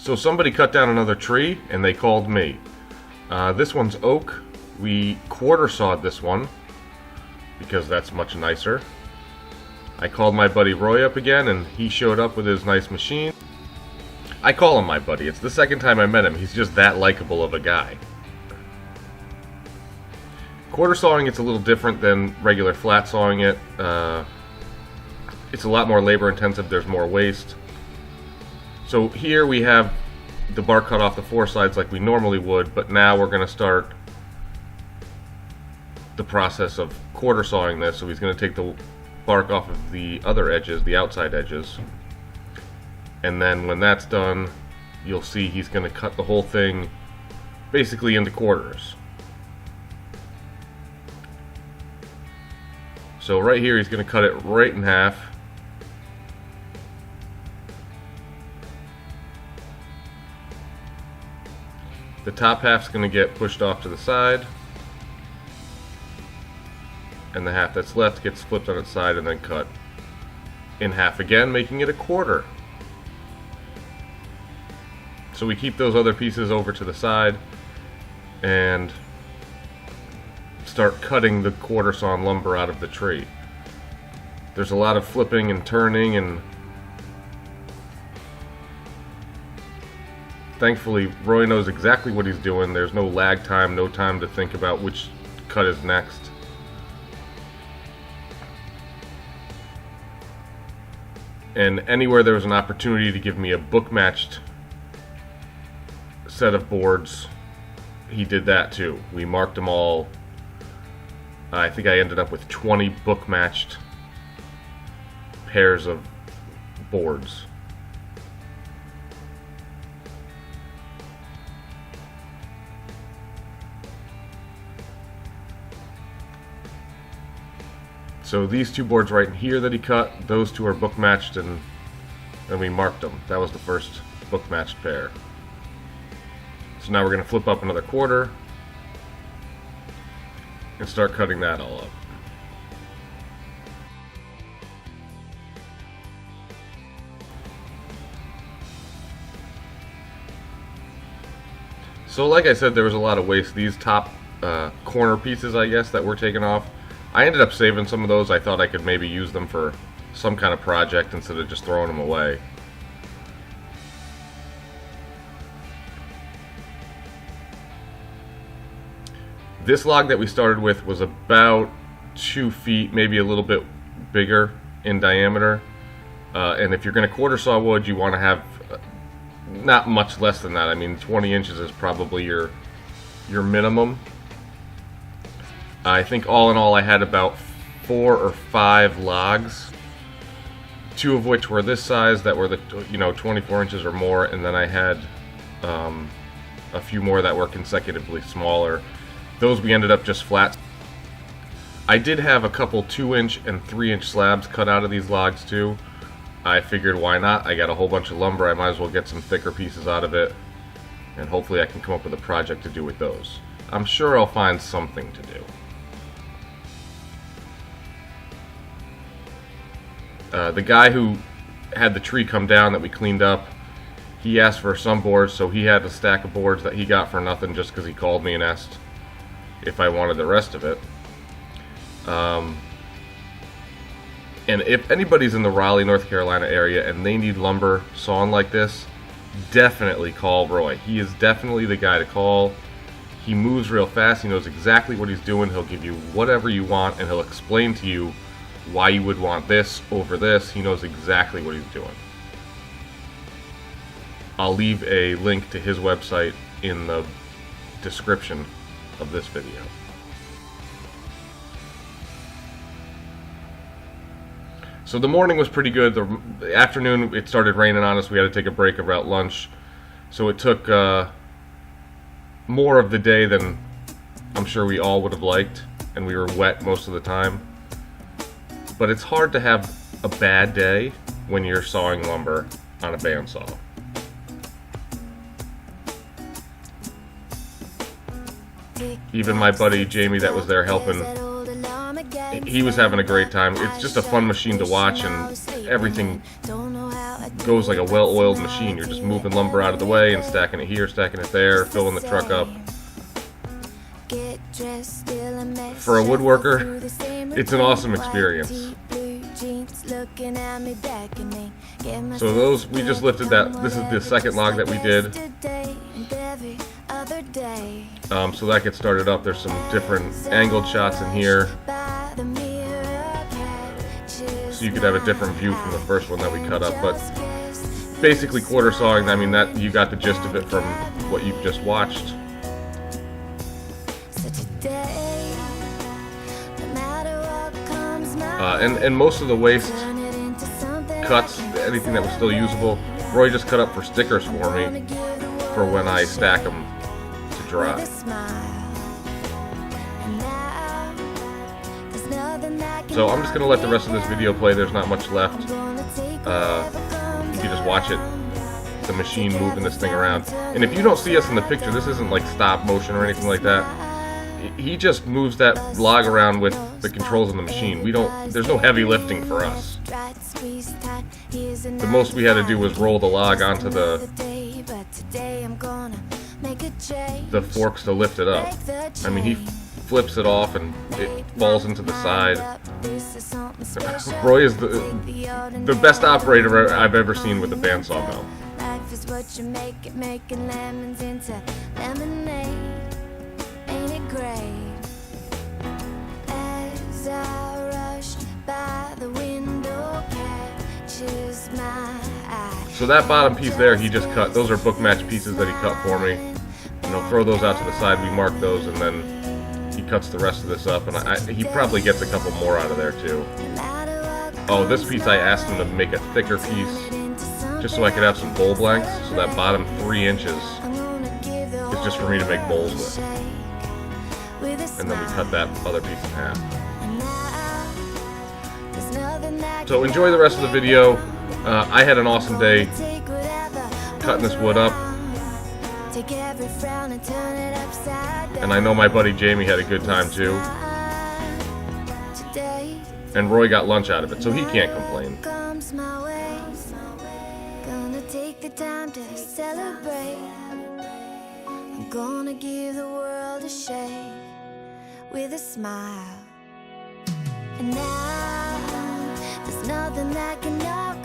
So somebody cut down another tree and they called me. This one's oak. We quarter sawed this one because that's much nicer. I called my buddy Roy up again and he showed up with his nice machine. I call him my buddy. It's the second time I met him. He's just that likable of a guy. Quarter sawing, it's a little different than regular flat sawing it. It's a lot more labor intensive. There's more waste. So here we have the bark cut off the four sides like we normally would, but now we're going to start the process of quarter sawing this. So he's going to take the bark off of the other edges, the outside edges, and then when that's done, you'll see he's going to cut the whole thing basically into quarters. So right here he's going to cut it right in half. The top half's going to get pushed off to the side, and the half that's left gets flipped on its side and then cut in half again, making it a quarter. So we keep those other pieces over to the side and start cutting the quarter sawn lumber out of the tree. There's a lot of flipping and turning, and thankfully Roy knows exactly what he's doing. There's no lag time, no time to think about which cut is next. And anywhere there was an opportunity to give me a book matched set of boards, he did that too. We marked them all. I think I ended up with 20 book matched pairs of boards. So these two boards right here that he cut, those two are book matched, and we marked them. That was the first book matched pair. So now we're going to flip up another quarter and start cutting that all up. So like I said, there was a lot of waste. These top corner pieces, I guess, that were taken off, I ended up saving some of those. I thought I could maybe use them for some kind of project instead of just throwing them away. This log that we started with was about 2 feet, maybe a little bit bigger in diameter. And if you're going to quarter saw wood, you want to have not much less than that. I mean, 20 inches is probably your minimum. I think all in all I had about 4 or 5 logs, 2 of which were this size that were the 24 inches or more, and then I had a few more that were consecutively smaller. Those we ended up just flat. I did have a couple 2-inch and 3-inch slabs cut out of these logs too. I figured why not? I got a whole bunch of lumber, I might as well get some thicker pieces out of it, and hopefully I can come up with a project to do with those. I'm sure I'll find something to do. The guy who had the tree come down that we cleaned up, he asked for some boards, so he had a stack of boards that he got for nothing just because he called me and asked if I wanted the rest of it. And if anybody's in the Raleigh, North Carolina area and they need lumber sawn like this, definitely call Roy. He is definitely the guy to call. He moves real fast. He knows exactly what he's doing. He'll give you whatever you want, and he'll explain to you why you would want this over this. He knows exactly what he's doing. I'll leave a link to his website in the description of this video. So the morning was pretty good. The afternoon, it started raining on us. We had to take a break about lunch. So it took more of the day than I'm sure we all would have liked, and we were wet most of the time. But it's hard to have a bad day when you're sawing lumber on a bandsaw. Even my buddy Jamie that was there helping, he was having a great time. It's just a fun machine to watch, and everything goes like a well-oiled machine. You're just moving lumber out of the way and stacking it here, stacking it there, filling the truck up. For a woodworker, it's an awesome experience. So those, we just lifted that. This is the second log that we did. So that gets started up. There's some different angled shots in here, so you could have a different view from the first one that we cut up. But basically quarter sawing, I mean, that you got the gist of it from what you've just watched. And most of the waste cuts, anything that was still usable, Roy just cut up for stickers for me for when I stack them to dry. So I'm just going to let the rest of this video play. There's not much left. You can just watch it, the machine moving this thing around. And if you don't see us in the picture, this isn't like stop motion or anything like that. He just moves that log around with the controls on the machine. There's no heavy lifting for us. The most we had to do was roll the log onto the forks to lift it up. I mean, he flips it off and it falls into the side. Roy is the best operator I've ever seen with a bandsaw mill. Life is what you make it, making lemons into lemonade. Ain't it great? As I rush by the window, catches my eye. So that bottom piece there, he just cut. Those are book match pieces that he cut for me. And I'll throw those out to the side. We mark those, and then he cuts the rest of this up. And he probably gets a couple more out of there too. Oh, this piece I asked him to make a thicker piece, just so I could have some bowl blanks. So that bottom 3 inches is just for me to make bowls with. And then we cut that other piece in half. So enjoy the rest of the video. I had an awesome day cutting this wood up. And I know my buddy Jamie had a good time too. And Roy got lunch out of it, so he can't complain. Gonna take the time to celebrate. I'm gonna give the world a shake with a smile. And now there's nothing that can knock